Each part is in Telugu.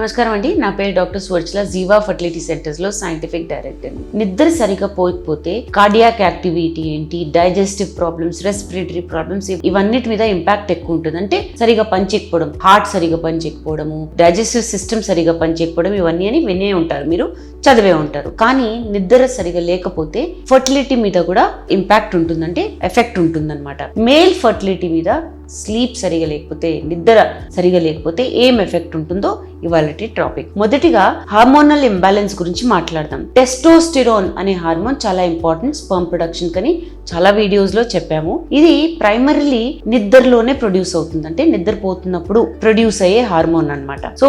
నమస్కారం అండి. నా పేరు డాక్టర్ సువర్చల, జీవా ఫర్టిలిటీ సెంటర్స్ లో సైంటిఫిక్ డైరెక్టర్. నిద్ర సరిగా పోకపోతే కార్డియాక్ యాక్టివిటీ ఏంటి, డైజెస్టివ్ ప్రాబ్లమ్స్, రెస్పిరేటరీ ప్రాబ్లమ్స్ ఇవన్నిటి మీద ఇంపాక్ట్ ఎక్కువ ఉంటుంది. అంటే సరిగా పనిచేయకపోవడం, హార్ట్ సరిగా పనిచేయకపోవడము, డైజెస్టివ్ సిస్టమ్ సరిగా పనిచేయకపోవడం, ఇవన్నీ అని వినే ఉంటారు, మీరు చదివే ఉంటారు. కానీ నిద్ర సరిగా లేకపోతే ఫర్టిలిటీ మీద కూడా ఇంపాక్ట్ ఉంటుందంటే ఎఫెక్ట్ ఉంటుందన్నమాట. మేల్ ఫర్టిలిటీ మీద స్లీప్ సరిగా లేకపోతే, నిద్ర సరిగా లేకపోతే ఏం ఎఫెక్ట్ ఉంటుందో ఇవాళటి టాపిక్. మొదటిగా హార్మోనల్ ఇంబ్యాలెన్స్ గురించి మాట్లాడదాం. టెస్టోస్టెరాన్ అనే హార్మోన్ చాలా ఇంపార్టెంట్ స్పర్మ్ ప్రొడక్షన్ కని చాలా వీడియోస్ లో చెప్పాము. ఇది ప్రైమరీలీ నిద్రలోనే ప్రొడ్యూస్ అవుతుంది, అంటే నిద్రపోతున్నప్పుడు ప్రొడ్యూస్ అయ్యే హార్మోన్ అన్నమాట. సో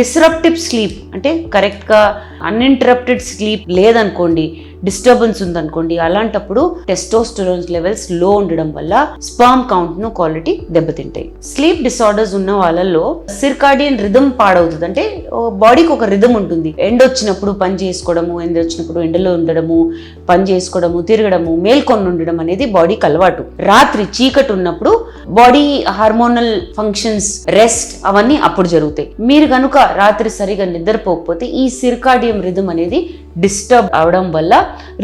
డిస్రప్టివ్ స్లీప్ అంటే కరెక్ట్ గా అన్ఇంటరప్టెడ్ స్లీప్ లేదనుకోండి, డిస్టర్బెన్స్ ఉందనుకోండి, అలాంటప్పుడు టెస్టోస్టెరాన్ లెవెల్స్ లో ఉండడం వల్ల స్పర్మ్ కౌంట్ ను క్వాలిటీ దెబ్బతింటాయి. స్లీప్ డిసార్డర్స్ ఉన్న వాళ్ళలో సిర్కాడియన్ రిథమ్ పాడవుతుంది. అంటే బాడీకి ఒక రిథమ్ ఉంటుంది. ఎండ వచ్చినప్పుడు పని చేసుకోవడము, ఎండ వచ్చినప్పుడు ఎండలో ఉండడము, పని చేసుకోవడము, తిరగడము, మేల్కొని ఉండడం అనేది బాడీకి అలవాటు. రాత్రి చీకటి ఉన్నప్పుడు బాడీ హార్మోనల్ ఫంక్షన్స్, రెస్ట్ అవన్నీ అప్పుడు జరుగుతాయి. మీరు కనుక రాత్రి సరిగా నిద్రపోకపోతే ఈ సిర్కాడియం రిథమ్ అనేది డిస్టర్బ్ అవడం వల్ల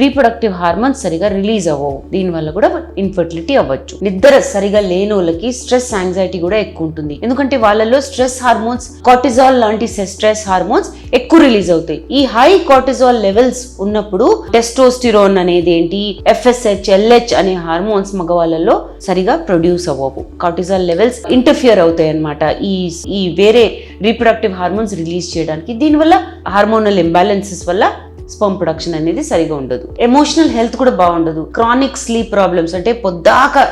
రీప్రొడక్టివ్ హార్మోన్స్ సరిగా రిలీజ్ అవ్వవు. దీనివల్ల కూడా ఇన్ఫర్టిలిటీ అవ్వచ్చు. నిద్ర సరిగా లేని వాళ్ళకి స్ట్రెస్, యాంగ్జైటీ కూడా ఎక్కువ ఉంటుంది. ఎందుకంటే వాళ్ళలో స్ట్రెస్ హార్మోన్స్, కార్టిజాల్ లాంటి స్ట్రెస్ హార్మోన్స్ ఎక్కువ రిలీజ్ అవుతాయి. ఈ హై కార్టిజాల్ లెవెల్స్ ఉన్నప్పుడు టెస్టోస్టిరోన్ అనేది ఏంటి, FSH, LH అనే హార్మోన్స్ మగవాళ్ళలో సరిగా ప్రొడ్యూస్ అవ్వవు. కార్టిజాల్ లెవెల్స్ ఇంటర్ఫియర్ అవుతాయి అన్నమాట ఈ వేరే రీప్రొడక్టివ్ హార్మోన్స్ రిలీజ్ చేయడానికి. దీనివల్ల హార్మోనల్ ఇంబ్యాలెన్సెస్ వల్ల స్పర్మ్ ప్రొడక్షన్ అనేది సరిగా ఉండదు. ఎమోషనల్ హెల్త్ కూడా బాగుండదు. క్రానిక్ స్లీప్ ప్రాబ్లమ్స్ అంటే పొద్దాక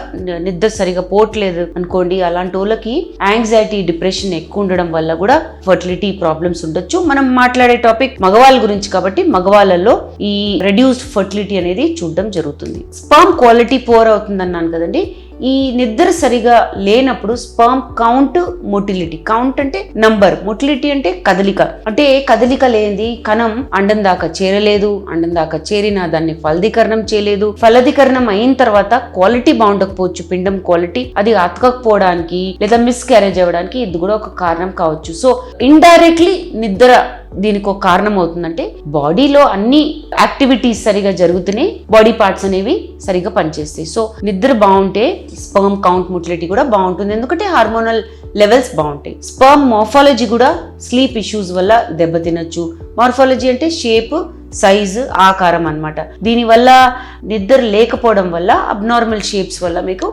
నిద్ర సరిగా పోవట్లేదు అనుకోండి, అలాంటి వాళ్ళకి యాంగ్జైటీ, డిప్రెషన్ ఎక్కువ ఉండడం వల్ల కూడా ఫర్టిలిటీ ప్రాబ్లమ్స్ ఉండొచ్చు. మనం మాట్లాడే టాపిక్ మగవాళ్ళ గురించి కాబట్టి మగవాళ్ళలో ఈ రెడ్యూస్డ్ ఫర్టిలిటీ అనేది చూడడం జరుగుతుంది. స్పర్మ్ క్వాలిటీ పూర్ అవుతుంది అన్నాను కదండి. ఈ నిద్ర సరిగా లేనప్పుడు స్పర్మ్ కౌంట్, మొటిలిటీ. కౌంట్ అంటే నంబర్, మొటిలిటీ అంటే కదలిక. అంటే కదలిక లేనిది కణం అండం దాకా చేరలేదు, అండం దాకా చేరినా దాన్ని ఫలదీకరణం చేయలేదు. ఫలదీకరణం అయిన తర్వాత క్వాలిటీ బాగుండకపోవచ్చు, పిండం క్వాలిటీ అది అతకకపోవడానికి లేదా మిస్ క్యారేజ్ అవ్వడానికి ఇది కూడా ఒక కారణం కావచ్చు. సో ఇండైరెక్ట్లీ నిద్ర దీనికి ఒక కారణం అవుతుందంటే బాడీలో అన్ని యాక్టివిటీస్ సరిగా జరుగుతున్నాయి, బాడీ పార్ట్స్ అనేవి సరిగా పనిచేస్తాయి. సో నిద్ర బాగుంటే స్పర్మ్ కౌంట్, మొటిలిటీ కూడా బాగుంటుంది, ఎందుకంటే హార్మోనల్ లెవెల్స్ బాగుంటాయి. స్పర్మ్ మార్ఫాలజీ కూడా స్లీప్ ఇష్యూస్ వల్ల దెబ్బతినొచ్చు. మార్ఫాలజీ అంటే షేప్, సైజు, ఆకారం అన్నమాట. దీనివల్ల నిద్ర లేకపోవడం వల్ల అబ్నార్మల్ షేప్స్ వల్ల మీకు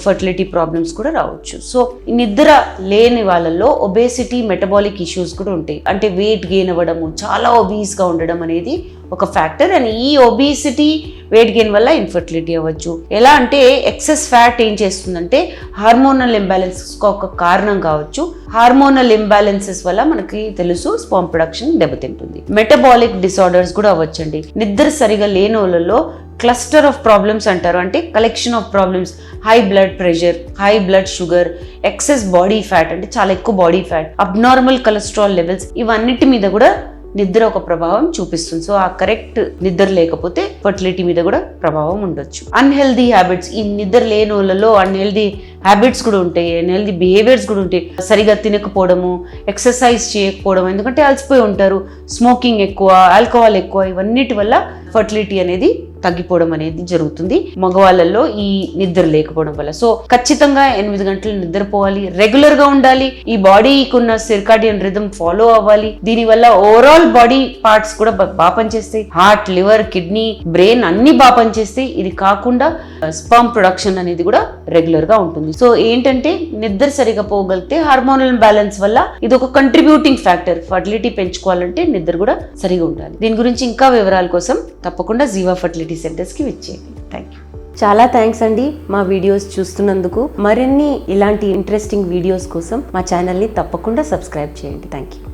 ఫర్టిలిటీ ప్రాబ్లమ్స్ కూడా రావచ్చు. సో నిద్ర లేని వాళ్ళల్లో ఒబేసిటీ, మెటబాలిక్ ఇష్యూస్ కూడా ఉంటాయి. అంటే వెయిట్ గెయిన్ అవ్వడము, చాలా ఒబీస్ గా ఉండడం అనేది ఒక ఫ్యాక్టర్. అండ్ ఈ ఒబేసిటీ, వెయిట్ గెయిన్ వల్ల ఇన్ఫర్టిలిటీ అవ్వచ్చు. ఎలా అంటే ఎక్సెస్ ఫ్యాట్ ఏం చేస్తుందంటే హార్మోనల్ ఇంబ్యాలెన్సెస్ ఒక కారణం కావచ్చు. హార్మోనల్ ఇంబ్యాలెన్సెస్ వల్ల మనకి తెలుసు స్పర్మ్ ప్రొడక్షన్ దెబ్బతింటుంది. మెటబాలిక్ డిసార్డర్స్ కూడా అవ్వచ్చండి. నిద్ర సరిగా లేని వాళ్ళలో క్లస్టర్ ఆఫ్ ప్రాబ్లమ్స్ అంటారు. అంటే collection of problems, high blood pressure, high blood sugar, excess body fat అంటే చాలా ఎక్కువ body fat, abnormal cholesterol levels, ఇవన్నిటి మీద కూడా నిద్ర ఒక ప్రభావం చూపిస్తుంది. సో ఆ కరెక్ట్ నిద్ర లేకపోతే ఫర్టిలిటీ మీద కూడా ప్రభావం ఉండొచ్చు. అన్హెల్దీ హ్యాబిట్స్, ఈ నిద్ర లేని వాళ్ళలో అన్హెల్దీ హ్యాబిట్స్ కూడా ఉంటాయి, అన్హెల్దీ బిహేవియర్స్ కూడా ఉంటాయి. సరిగా తినకపోవడము, ఎక్సర్సైజ్ చేయకపోవడం, ఎందుకంటే అలసిపోయి ఉంటారు, స్మోకింగ్ ఎక్కువ, ఆల్కహాల్ ఎక్కువ, ఇవన్నిటి వల్ల ఫర్టిలిటీ అనేది తగ్గిపోవడం అనేది జరుగుతుంది మగవాళ్ళల్లో ఈ నిద్ర లేకపోవడం వల్ల. సో ఖచ్చితంగా 8 గంటలు నిద్రపోవాలి, రెగ్యులర్ గా ఉండాలి, ఈ బాడీకి ఉన్న సిర్కాడియన్ రిథమ్ ఫాలో అవ్వాలి. దీనివల్ల ఓవరాల్ బాడీ పార్ట్స్ కూడా బాగా పనిచేస్తాయి. హార్ట్, లివర్, కిడ్నీ, బ్రెయిన్ అన్ని బాగా పనిచేస్తాయి. ఇది కాకుండా స్పర్మ్ ప్రొడక్షన్ అనేది కూడా రెగ్యులర్ గా ఉంటుంది. సో ఏంటంటే నిద్ర సరిగా పోగలిగితే హార్మోనల్ బ్యాలెన్స్ వల్ల ఇది ఒక కంట్రిబ్యూటింగ్ ఫ్యాక్టర్. ఫర్టిలిటీ పెంచుకోవాలంటే నిద్ర కూడా సరిగా ఉండాలి. దీని గురించి ఇంకా వివరాల కోసం తప్పకుండా జీవా ఫర్టిలిటీ సెంటర్స్కి విచ్చేయండి. Thank you. చాలా థ్యాంక్స్ అండి మా వీడియోస్ చూస్తున్నందుకు. మరిన్ని ఇలాంటి ఇంట్రెస్టింగ్ వీడియోస్ కోసం మా ఛానల్ని తప్పకుండా సబ్స్క్రైబ్ చేయండి. Thank you.